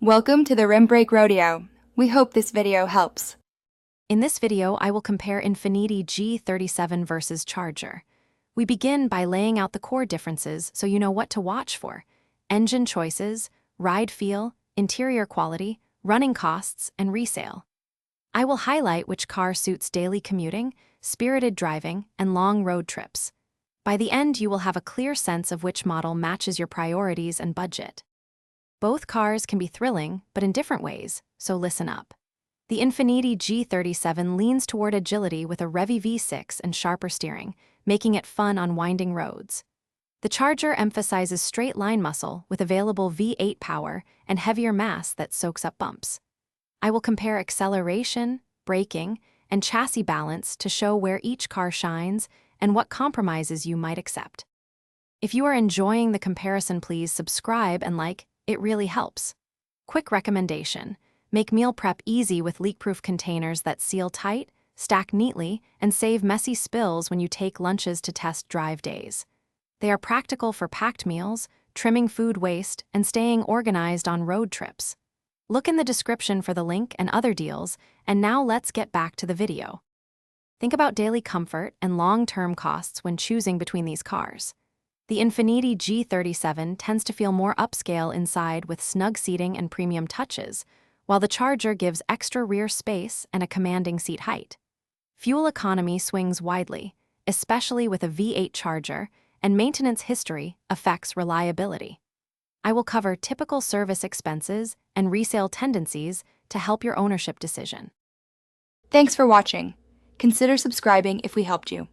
Welcome to the Rim Break Rodeo. We hope this video helps. In this video, I will compare Infiniti G37 versus Charger. We begin by laying out the core differences so you know what to watch for: engine choices, ride feel, interior quality, running costs, and resale. I will highlight which car suits daily commuting, spirited driving, and long road trips. By the end, you will have a clear sense of which model matches your priorities and budget. Both cars can be thrilling, but in different ways, so listen up. The Infiniti G37 leans toward agility with a Revvy V6 and sharper steering, making it fun on winding roads. The Charger emphasizes straight-line muscle with available V8 power and heavier mass that soaks up bumps. I will compare acceleration, braking, and chassis balance to show where each car shines and what compromises you might accept. If you are enjoying the comparison, please subscribe and like. It really helps. Quick recommendation: make meal prep easy with leak-proof containers that seal tight, stack neatly, and save messy spills when you take lunches to test drive days. They are practical for packed meals, trimming food waste, and staying organized on road trips. Look in the description for the link and other deals, and now let's get back to the video. Think about daily comfort and long-term costs when choosing between these cars. The Infiniti G37 tends to feel more upscale inside with snug seating and premium touches, while the Charger gives extra rear space and a commanding seat height. Fuel economy swings widely, especially with a V8 Charger, and maintenance history affects reliability. I will cover typical service expenses and resale tendencies to help your ownership decision. Thanks for watching. Consider subscribing if we helped you.